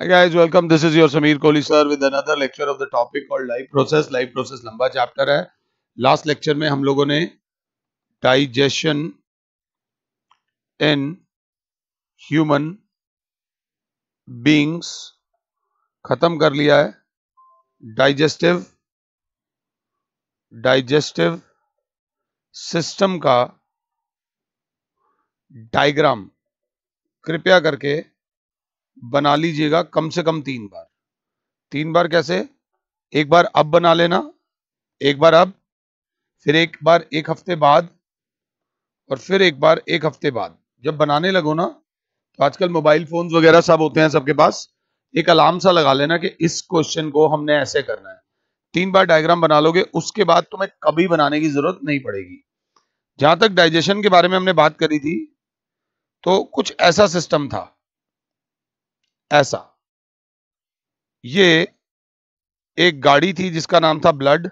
Hi guys, welcome. This is your Sameer Kohli sir with another lecture of the topic called life process. Life process लंबा chapter है. Last lecture में हम लोगों ने digestion in human beings खत्म कर लिया है. डाइजेस्टिव सिस्टम का डायग्राम कृपया करके बना लीजिएगा कम से कम 3 बार. 3 बार कैसे? एक बार अब बना लेना, एक बार अब, फिर एक बार 1 हफ्ते बाद और फिर एक बार 1 हफ्ते बाद. जब बनाने लगो ना तो आजकल मोबाइल फोन्स वगैरह सब होते हैं सबके पास, एक अलार्म सा लगा लेना कि इस क्वेश्चन को हमने ऐसे करना है. 3 बार डायग्राम बना लोगे, उसके बाद तुम्हें कभी बनाने की जरूरत नहीं पड़ेगी. जहां तक डाइजेशन के बारे में हमने बात करी थी तो कुछ ऐसा सिस्टम था, ऐसा. ये एक गाड़ी थी जिसका नाम था ब्लड.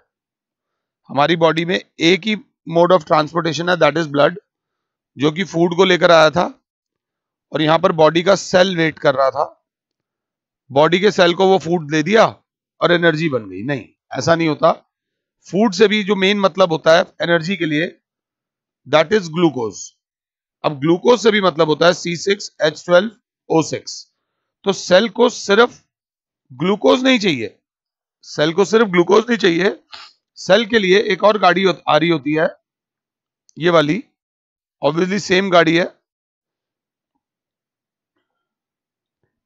हमारी बॉडी में एक ही मोड ऑफ ट्रांसपोर्टेशन है, दैट इज ब्लड, जो कि फूड को लेकर आया था और यहां पर बॉडी का सेल वेट कर रहा था. बॉडी के सेल को वो फूड दे दिया और एनर्जी बन गई. नहीं, ऐसा नहीं होता. फूड से भी जो मेन मतलब होता है एनर्जी के लिए, दैट इज ग्लूकोज. अब ग्लूकोज से भी मतलब होता है C6H12O6. तो सेल को सिर्फ ग्लूकोज नहीं चाहिए, सेल को सिर्फ ग्लूकोज नहीं चाहिए. सेल के लिए एक और गाड़ी आ रही होती है, ये वाली. ऑब्वियसली सेम गाड़ी है.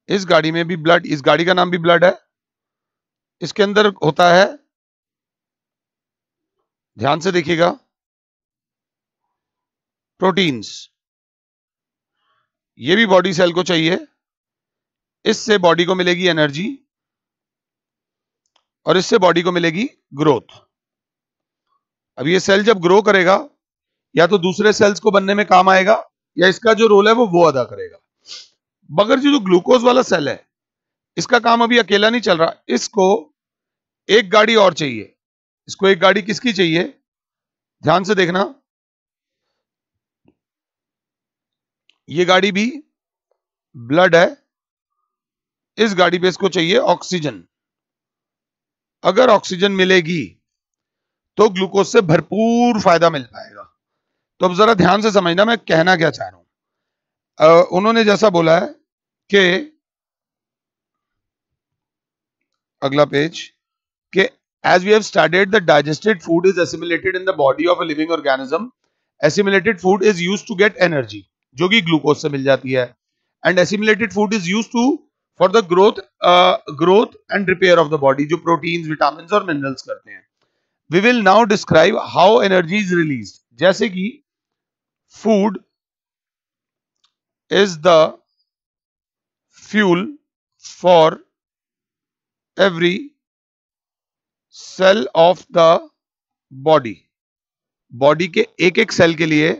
इस गाड़ी में भी ब्लड, इस गाड़ी का नाम भी ब्लड है. इसके अंदर होता है, ध्यान से देखिएगा, प्रोटीन्स. ये भी बॉडी सेल को चाहिए. इससे बॉडी को मिलेगी एनर्जी और इससे बॉडी को मिलेगी ग्रोथ. अब ये सेल जब ग्रो करेगा या तो दूसरे सेल्स को बनने में काम आएगा या इसका जो रोल है वो अदा करेगा. मगर जो ग्लूकोज वाला सेल है, इसका काम अभी अकेला नहीं चल रहा. इसको एक गाड़ी और चाहिए. इसको एक गाड़ी किसकी चाहिए? ध्यान से देखना, ये गाड़ी भी ब्लड है. इस गाड़ी पे इसको चाहिए ऑक्सीजन. अगर ऑक्सीजन मिलेगी तो ग्लूकोज से भरपूर फायदा मिल पाएगा. तो अब जरा ध्यान से समझना मैं कहना क्या चाह रहा हूं. उन्होंने जैसा बोला है कि अगला पेज, कि as we have studied, the digested food is assimilated in the body of a living organism. Assimilated food is used to get energy, जो कि ग्लूकोज से मिल जाती है. And assimilated food is used to for the growth and repair of the body, जो proteins, vitamins और minerals करते हैं. We will now describe how energy is released. जैसे कि food is the fuel for every cell of the body. Body के एक एक cell के लिए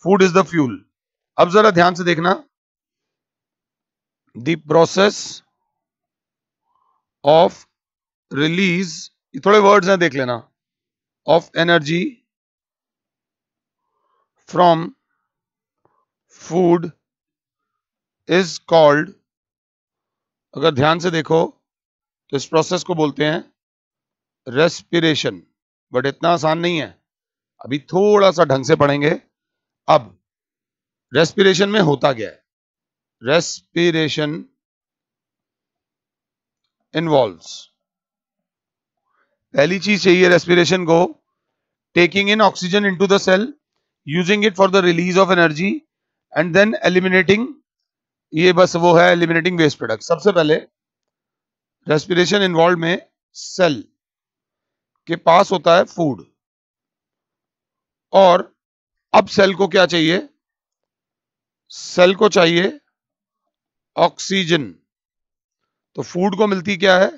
फूड इज द फ्यूल. अब जरा ध्यान से देखना, द प्रोसेस ऑफ रिलीज, थोड़े वर्ड्स हैं देख लेना, of energy from food is called. अगर ध्यान से देखो तो इस प्रोसेस को बोलते हैं रेस्पिरेशन. बट इतना आसान नहीं है, अभी थोड़ा सा ढंग से पढ़ेंगे. अब रेस्पिरेशन में होता क्या है? रेस्पिरेशन इन्वॉल्व्स, पहली चीज चाहिए रेस्पिरेशन को, taking in oxygen into the cell, using it for the release of energy and then eliminating. ये बस वो है, एलिमिनेटिंग वेस्ट प्रोडक्ट. सबसे पहले रेस्पिरेशन इन्वॉल्व में सेल के पास होता है फूड, और अब सेल को क्या चाहिए? सेल को चाहिए ऑक्सीजन. तो फूड को मिलती क्या है?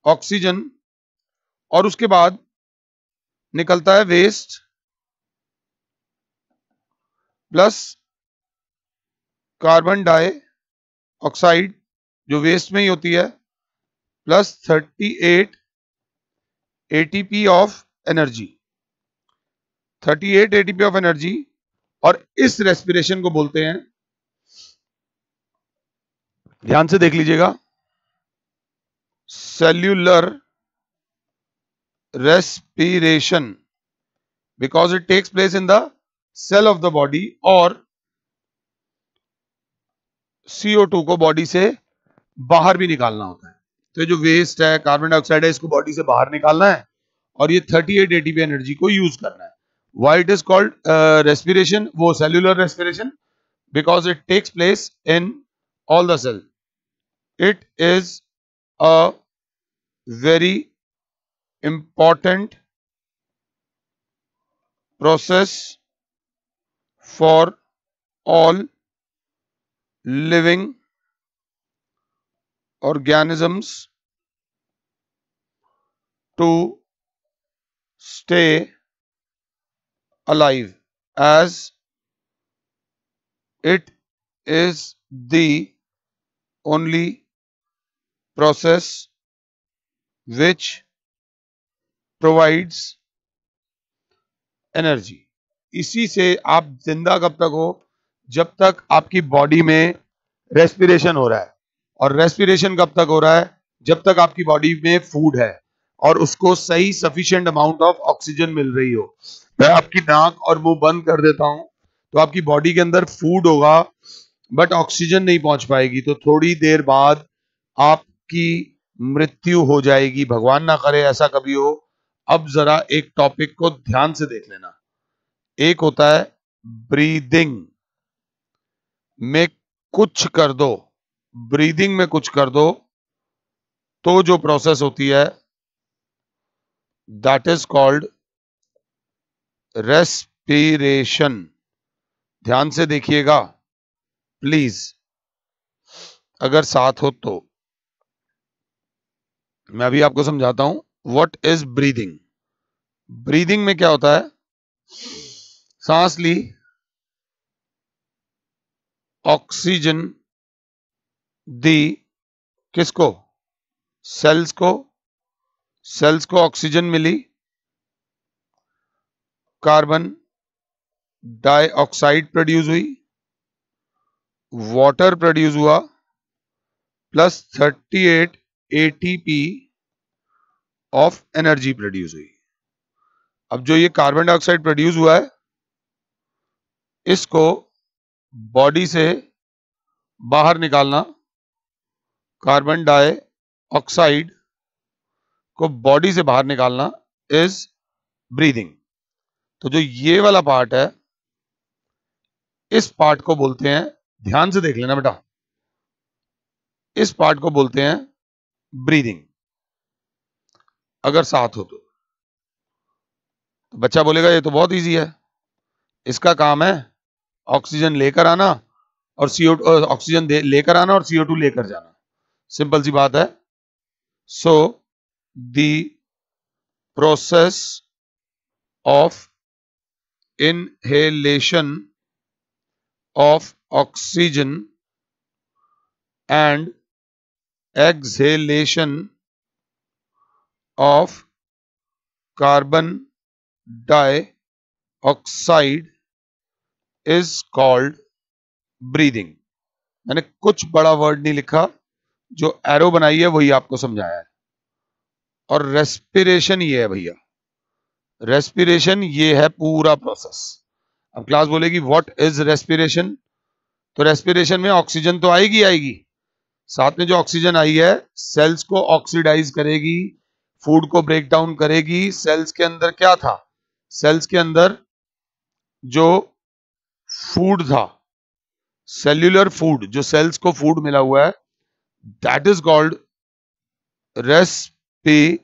ऑक्सीजन. और उसके बाद निकलता है वेस्ट प्लस कार्बन डाइऑक्साइड, जो वेस्ट में ही होती है, plus 38 ATP of energy. 38 ATP of energy. और इस रेस्पिरेशन को बोलते हैं, ध्यान से देख लीजिएगा, cellular respiration because it takes place in the cell of the body, और CO2 को बॉडी से बाहर भी निकालना होता है। तो ये जो वेस्ट है, कार्बन डाइऑक्साइड है, इसको बॉडी से बाहर निकालना है और ये 38 एटीपी एनर्जी को यूज करना है। Why it is called respiration, वो cellular respiration, because it takes place in all the cell. It is a very important process for all living organisms to stay alive, as it is the only process which provides energy। इसी से आप जिंदा कब तक हो, जब तक आपकी बॉडी में रेस्पिरेशन हो रहा है। और रेस्पिरेशन कब तक हो रहा है, जब तक आपकी बॉडी में फूड है और उसको सही सफिशिएंट अमाउंट ऑफ ऑक्सीजन मिल रही हो। मैं आपकी नाक और मुंह बंद कर देता हूं तो आपकी बॉडी के अंदर फूड होगा बट ऑक्सीजन नहीं पहुंच पाएगी, तो थोड़ी देर बाद आपकी मृत्यु हो जाएगी। भगवान ना करे ऐसा कभी हो। अब जरा एक टॉपिक को ध्यान से देख लेना। एक होता है ब्रीदिंग में कुछ कर दो, ब्रीदिंग में कुछ कर दो तो जो प्रोसेस होती है दैट इज कॉल्ड रेस्पिरेशन। ध्यान से देखिएगा प्लीज, अगर साथ हो तो। मैं अभी आपको समझाता हूं व्हाट इज ब्रीदिंग। ब्रीदिंग में क्या होता है, सांस ली, ऑक्सीजन दी, किसको, सेल्स को, सेल्स को ऑक्सीजन मिली, कार्बन डाइऑक्साइड प्रोड्यूस हुई, वाटर प्रोड्यूस हुआ, plus 38 ATP of energy produce हुई। अब जो ये कार्बन डाइऑक्साइड प्रोड्यूस हुआ है इसको बॉडी से बाहर निकालना, कार्बन डाइऑक्साइड को बॉडी से बाहर निकालना इज ब्रीदिंग। तो जो ये वाला पार्ट है इस पार्ट को बोलते हैं, ध्यान से देख लेना बेटा, इस पार्ट को बोलते हैं ब्रीदिंग। अगर साथ हो तो बच्चा बोलेगा ये तो बहुत इजी है, इसका काम है ऑक्सीजन लेकर आना और CO2 ऑक्सीजन लेकर आना और CO2 लेकर जाना, सिंपल सी बात है। So the process of inhalation of oxygen and exhalation of carbon dioxide is called breathing। मैंने कुछ बड़ा वर्ड नहीं लिखा, जो एरो बनाई है वही आपको समझाया है। और रेस्पिरेशन ये है भैया, रेस्पिरेशन ये है पूरा प्रोसेस। अब क्लास बोलेगी व्हाट इज रेस्पिरेशन, तो रेस्पिरेशन में ऑक्सीजन तो आएगी आएगी, साथ में जो ऑक्सीजन आई है सेल्स को ऑक्सीडाइज करेगी, फूड को ब्रेक डाउन करेगी। सेल्स के अंदर क्या था, सेल्स के अंदर जो फूड था, सेल्यूलर फूड, जो सेल्स को फूड मिला हुआ है, दैट इज कॉल्ड रेस्पिरेशन।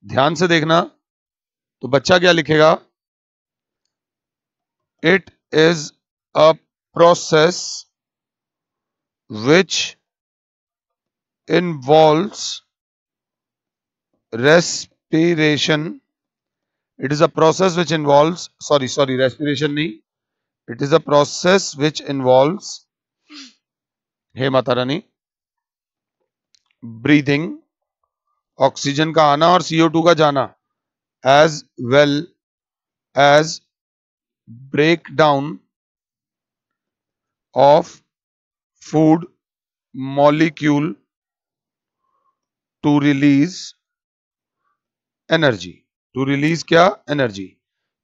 ध्यान से देखना, तो बच्चा क्या लिखेगा, it is a process which involves respiration। It is a process which involves, sorry respiration नहीं, it is a process which involves, hey Mata Rani, breathing, oxygen का आना और CO2 का जाना, as well as breakdown of food molecule to release energy. To release क्या? Energy.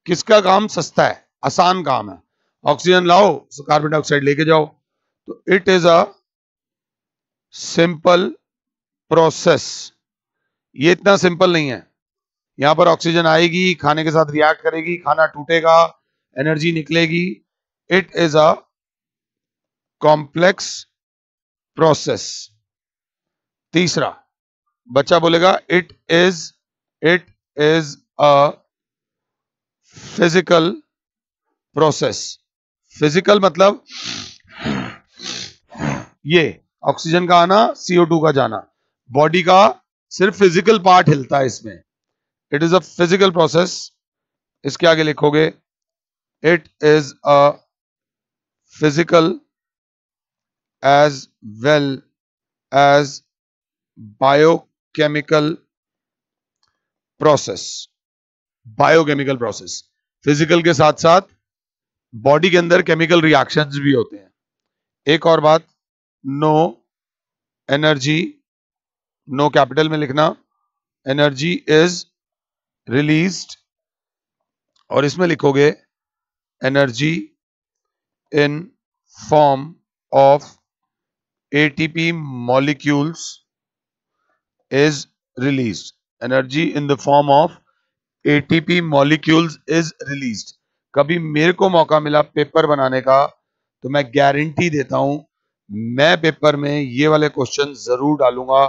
किसका काम सस्ता है, आसान काम है? ऑक्सीजन लाओ, कार्बन डाइऑक्साइड लेके जाओ। तो it is a simple process. ये इतना सिंपल नहीं है। यहां पर ऑक्सीजन आएगी, खाने के साथ रिएक्ट करेगी, खाना टूटेगा, एनर्जी निकलेगी। It is a complex process. तीसरा बच्चा बोलेगा it is a physical process. Physical मतलब ये ऑक्सीजन का आना, CO2 का जाना, बॉडी का सिर्फ फिजिकल पार्ट हिलता है इसमें। It is a physical process. इसके आगे लिखोगे it is a physical as well as biochemical process. Biochemical process, physical के साथ साथ बॉडी के अंदर केमिकल रिएक्शंस भी होते हैं। एक और बात, नो एनर्जी, नो कैपिटल में लिखना, एनर्जी इज रिलीज्ड, और इसमें लिखोगे energy in form of ATP molecules is released. Energy in the form of ATP molecules is released. कभी मेरे को मौका मिला पेपर बनाने का तो मैं गारंटी देता हूं मैं पेपर में ये वाले क्वेश्चन जरूर डालूंगा।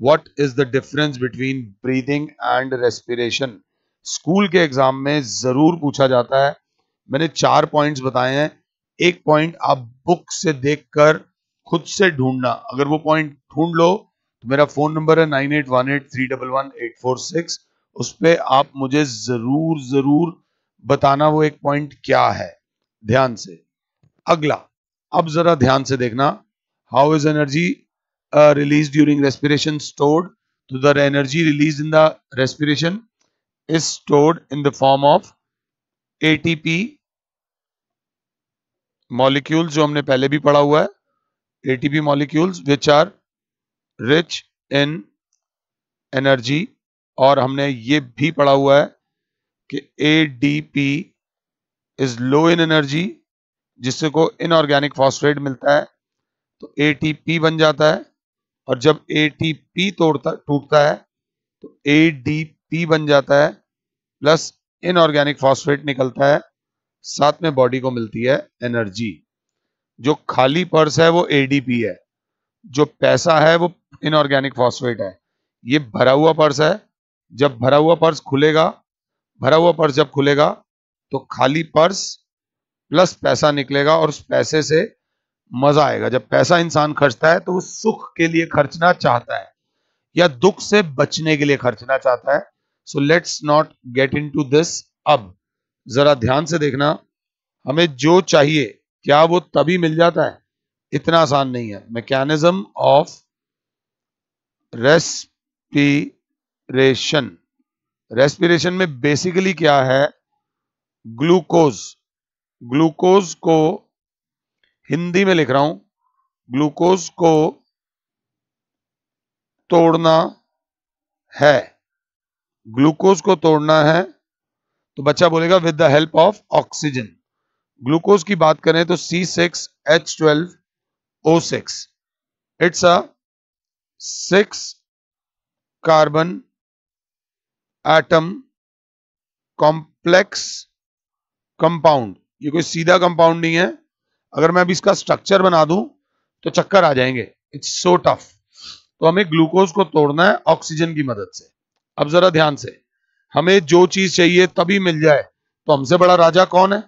What is the difference between breathing and respiration? School के एग्जाम में जरूर पूछा जाता है। मैंने 4 पॉइंट्स बताए हैं। एक पॉइंट आप बुक से देखकर खुद से ढूंढना। अगर वो पॉइंट ढूंढ लो तो मेरा फोन नंबर है 9818311846। उस पे आप मुझे जरूर जरूर बताना वो एक पॉइंट क्या है। ध्यान से। अगला, अब जरा ध्यान से देखना। How is energy release during respiration stored? तो the energy release in the respiration is stored in the form of ATP molecules, जो हमने पहले भी पढ़ा हुआ है। ATP molecules which are rich in energy, और हमने ये भी पढ़ा हुआ है कि ADP is low in energy, जिससे को इनऑर्गेनिक फॉस्फेट मिलता है तो ATP बन जाता है, और जब ATP टूटता है तो ADP बन जाता है, प्लस इनऑर्गेनिक फॉस्फेट निकलता है, साथ में बॉडी को मिलती है एनर्जी। जो खाली पर्स है वो ADP है, जो पैसा है वो इनऑर्गेनिक फॉस्फेट है। ये भरा हुआ पर्स है। जब भरा हुआ पर्स खुलेगा, भरा हुआ पर्स जब खुलेगा तो खाली पर्स प्लस पैसा निकलेगा, और उस पैसे से मजा आएगा। जब पैसा इंसान खर्चता है तो वो सुख के लिए खर्चना चाहता है या दुख से बचने के लिए खर्चना चाहता है। So let's not get into this. अब जरा ध्यान से देखना, हमें जो चाहिए क्या वो तभी मिल जाता है? इतना आसान नहीं है। Mechanism of respiration. रेस्पिरेशन में बेसिकली क्या है? ग्लूकोज। ग्लूकोज को हिंदी में लिख रहा हूं, ग्लूकोज को तोड़ना है। ग्लूकोज को तोड़ना है तो बच्चा बोलेगा with the help of oxygen. Glucose की बात करें तो C6H12O6, it's a 6 carbon atom complex compound. ये कोई सीधा कंपाउंड नहीं है। अगर मैं अभी इसका स्ट्रक्चर बना दूं तो चक्कर आ जाएंगे। It's so tough. तो हमें ग्लूकोज को तोड़ना है ऑक्सीजन की मदद से। अब जरा ध्यान से, हमें जो चीज चाहिए तभी मिल जाए तो हमसे बड़ा राजा कौन है?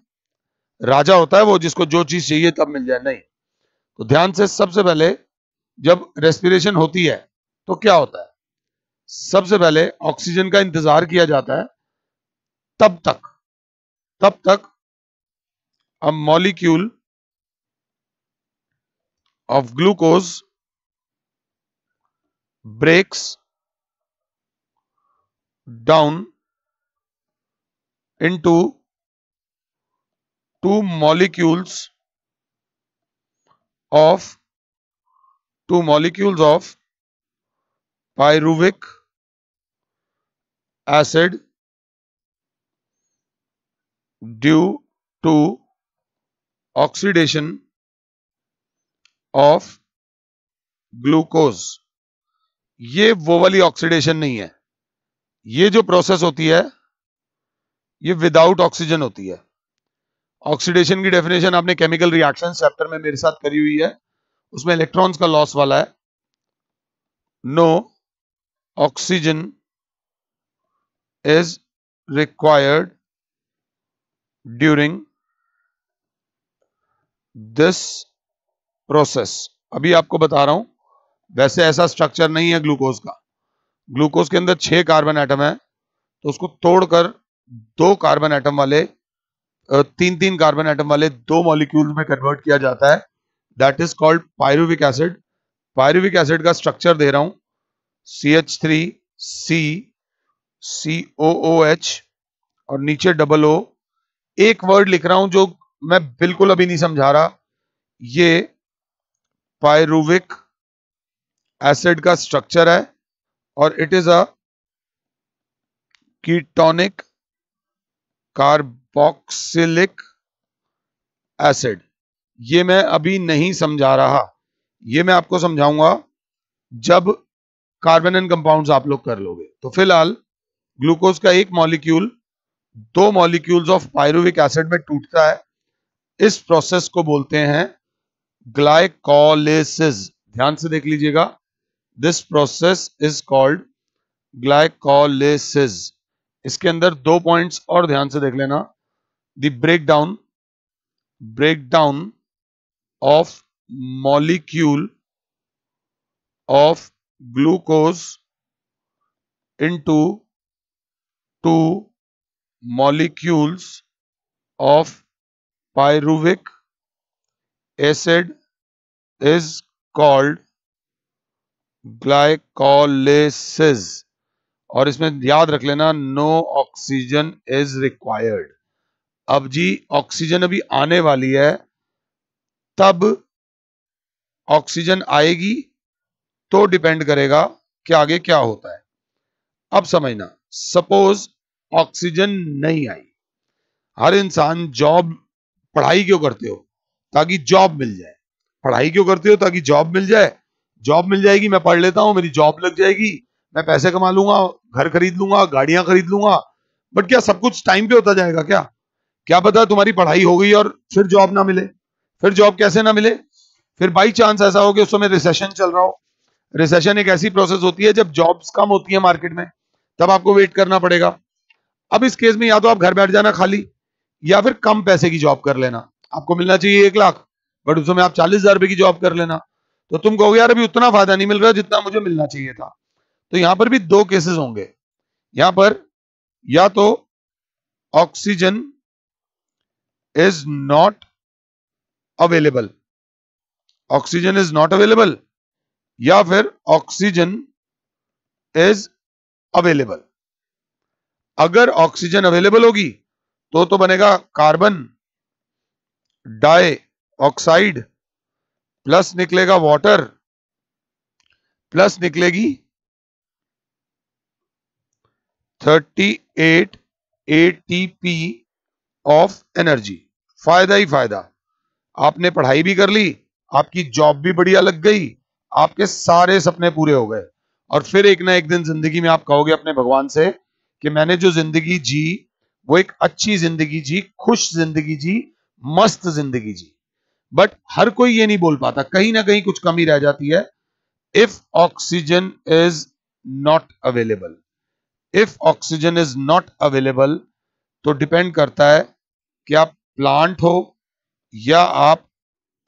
राजा होता है वो जिसको जो चीज चाहिए तब मिल जाए। नहीं। तो ध्यान से, सबसे पहले जब रेस्पिरेशन होती है तो क्या होता है? सबसे पहले ऑक्सीजन का इंतजार किया जाता है। तब तक a molecule of glucose breaks down into two molecules of two molecules of pyruvic acid due to oxidation of glucose. ये वो वाली ऑक्सीडेशन नहीं है, ये जो प्रोसेस होती है ये विदाउट ऑक्सीजन होती है। ऑक्सीडेशन की डेफिनेशन आपने केमिकल रिएक्शन चैप्टर में मेरे साथ करी हुई है, उसमें इलेक्ट्रॉन्स का लॉस वाला है। No oxygen is required during this process. अभी आपको बता रहा हूं, वैसे ऐसा स्ट्रक्चर नहीं है ग्लूकोज का। ग्लूकोज के अंदर 6 कार्बन एटम है, तो उसको तोड़कर 2 कार्बन एटम वाले 3 कार्बन एटम वाले 2 मॉलिक्यूल्स में कन्वर्ट किया जाता है, that is called pyruvic acid. Pyruvic acid का स्ट्रक्चर दे रहा हूं, CH3C COOH और नीचे डबल O। एक वर्ड लिख रहा हूं जो मैं बिल्कुल अभी नहीं समझा रहा, ये पायरुविक एसिड का स्ट्रक्चर है और it is a ketonic carboxylic acid. ये मैं अभी नहीं समझा रहा, ये मैं आपको समझाऊंगा जब कार्बन एंड कंपाउंड्स आप लोग कर लोगे। तो फिलहाल ग्लूकोज का एक molecule 2 molecules of pyruvic acid में टूटता है, इस प्रोसेस को बोलते हैं ग्लाइकोलिसिस। ध्यान से देख लीजिएगा, this process is called glycolysis. इसके अंदर 2 पॉइंट्स और ध्यान से देख लेना, the breakdown of molecule of glucose into 2 molecules of pyruvic acid is called glycolysis। और इसमें याद रख लेना, नो ऑक्सीजन इज रिक्वायर्ड। अब जी ऑक्सीजन अभी आने वाली है, तब ऑक्सीजन आएगी तो डिपेंड करेगा कि आगे क्या होता है। अब समझना, सपोज ऑक्सीजन नहीं आई, हर इंसान पढ़ाई क्यों करते हो? ताकि जॉब मिल जाए। पढ़ाई क्यों करते हो? ताकि जॉब मिल जाए। जॉब मिल जाएगी, मैं पढ़ लेता हूं, मेरी जॉब लग जाएगी, मैं पैसे कमा लूंगा, घर खरीद लूंगा, गाड़ियां खरीद लूंगा। बट क्या सब कुछ टाइम पे होता जाएगा? क्या पता तुम्हारी पढ़ाई हो गई और फिर जॉब ना मिले। फिर जॉब कैसे ना मिले? फिर बाई चांस ऐसा हो कि उस समय रिसेशन चल रहा हो। रिसेशन एक ऐसी प्रोसेस होती है जब जॉब्स कम होती है मार्केट में, तब आपको वेट करना पड़ेगा। अब इस केस में या तो आप घर बैठ जाना खाली, या फिर कम पैसे की जॉब कर लेना। आपको मिलना चाहिए 1 लाख, बट उस समय आप 40,000 रुपए की जॉब कर लेना। तो तुम कहोगे यार अभी उतना फायदा नहीं मिल रहा जितना मुझे मिलना चाहिए था। तो यहां पर भी 2 केसेस होंगे। यहां पर या तो oxygen is not available, oxygen is not available, या फिर ऑक्सीजन इज अवेलेबल। अगर ऑक्सीजन अवेलेबल होगी तो बनेगा कार्बन डाई ऑक्साइड प्लस निकलेगा वाटर प्लस निकलेगी 38 ATP ऑफ एनर्जी। फायदा ही फायदा। आपने पढ़ाई भी कर ली, आपकी जॉब भी बढ़िया लग गई, आपके सारे सपने पूरे हो गए, और फिर एक ना एक दिन जिंदगी में आप कहोगे अपने भगवान से कि मैंने जो जिंदगी जी वो एक अच्छी जिंदगी जी, खुश जिंदगी जी, मस्त जिंदगी जी। बट हर कोई ये नहीं बोल पाता, कहीं ना कहीं कुछ कमी रह जाती है। If oxygen is not available, if oxygen is not available, तो डिपेंड करता है कि आप प्लांट हो या आप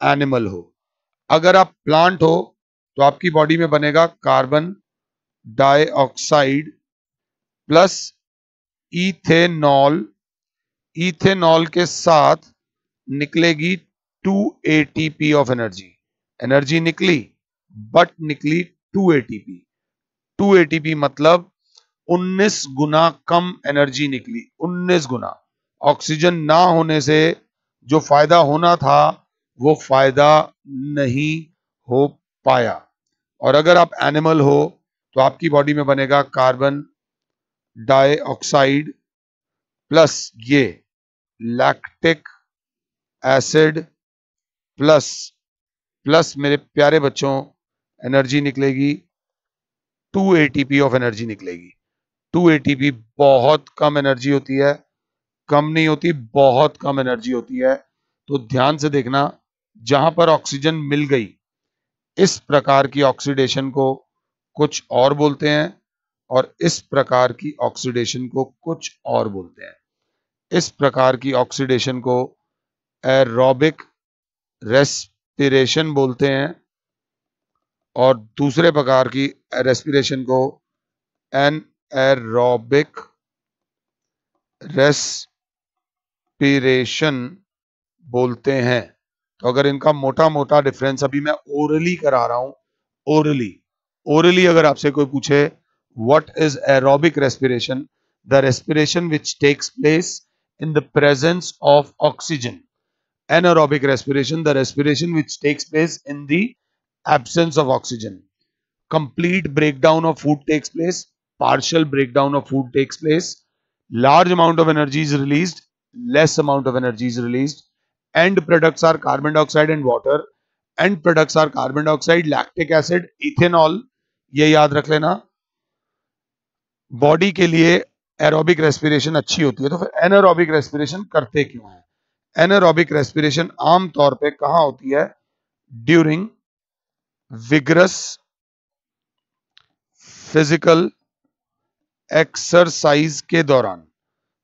एनिमल हो। अगर आप प्लांट हो तो आपकी बॉडी में बनेगा carbon dioxide plus ethanol. Ethanol के साथ निकलेगी 2 ATP ऑफ एनर्जी। एनर्जी निकली, बट निकली 2 ATP। 2 ATP मतलब 19 गुना कम एनर्जी निकली, 19 गुना। ऑक्सीजन ना होने से जो फायदा होना था वो फायदा नहीं हो पाया। और अगर आप एनिमल हो तो आपकी बॉडी में बनेगा कार्बन डाइऑक्साइड प्लस ये लैक्टिक एसिड प्लस मेरे प्यारे बच्चों एनर्जी निकलेगी 2 ATP ऑफ एनर्जी निकलेगी। 2 ATP बहुत कम एनर्जी होती है, कम नहीं होती, बहुत कम एनर्जी होती है। तो ध्यान से देखना, जहां पर ऑक्सीजन मिल गई, इस प्रकार की ऑक्सीडेशन को कुछ और बोलते हैं और इस प्रकार की ऑक्सीडेशन को कुछ और बोलते हैं। इस प्रकार की ऑक्सीडेशन को एरोबिक रेस्पिरेशन बोलते हैं और दूसरे प्रकार की रेस्पिरेशन को एनएरोबिक रेस्पिरेशन बोलते हैं। तो अगर इनका मोटा मोटा डिफरेंस अभी मैं ओरली करा रहा हूं, ओरली अगर आपसे कोई पूछे what is aerobic respiration, the respiration which takes place in the presence of oxygen. Anaerobic respiration, the respiration which takes place in the absence of oxygen. Complete breakdown of food takes place, partial breakdown of food takes place, large amount of energy is released, less amount of energy is released. End products are carbon dioxide and water. End products are carbon dioxide, lactic acid, ethanol. ये याद रख लेना। Body के लिए aerobic respiration अच्छी होती है, तो फिर एनारोबिक रेस्पिरेशन करते क्यों है? एनारोबिक रेस्पिरेशन आमतौर पे कहां होती है? ड्यूरिंग विगरस फिजिकल एक्सरसाइज के दौरान।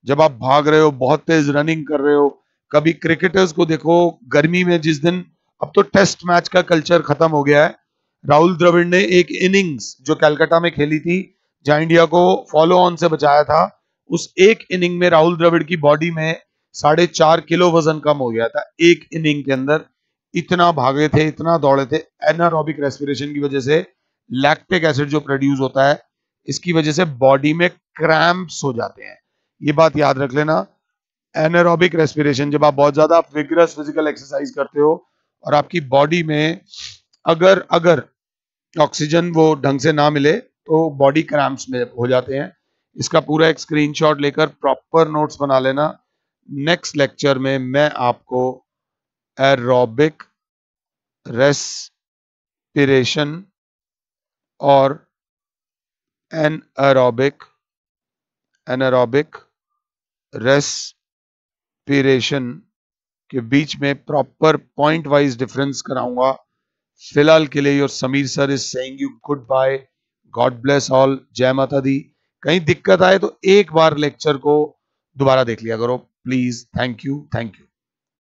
जब आप भाग रहे हो, बहुत तेज रनिंग कर रहे हो, कभी क्रिकेटर्स को देखो गर्मी में, जिस दिन, अब तो टेस्ट मैच का कल्चर खत्म हो गया है, राहुल द्रविड़ ने एक इनिंग्स जो कलकत्ता में खेली थी, जहां इंडिया को फॉलो ऑन से बचाया था, उस एक इनिंग में राहुल द्रविड़ की बॉडी में 4.5 किलो वजन कम हो गया था। एक इनिंग के अंदर इतना भागे थे, इतना दौड़े थे। एनारोबिक रेस्पिरेशन की वजह से लैक्टिक एसिड जो प्रोड्यूस होता है, इसकी वजह से बॉडी में क्रैम्प्स हो जाते हैं। ये बात याद रख लेना। एनारोबिक रेस्पिरेशन, जब आप बहुत ज्यादा विगरस फिजिकल एक्सरसाइज करते हो और आपकी बॉडी में अगर ऑक्सीजन वो ढंग से ना मिले तो बॉडी क्रैम्प्स में हो जाते हैं। इसका पूरा एक स्क्रीनशॉट लेकर प्रॉपर नोट्स बना लेना। नेक्स्ट लेक्चर में मैं आपको एरोबिक रेस्पिरेशन और एनारोबिक रेस्पिरेशन के बीच में प्रॉपर पॉइंट वाइज डिफरेंस कराऊंगा। फिलहाल के लिए your Sameer sir is saying you goodbye, God bless all, जय माता दी। कहीं दिक्कत आए तो एक बार लेक्चर को दोबारा देख लिया करो प्लीज। Thank you.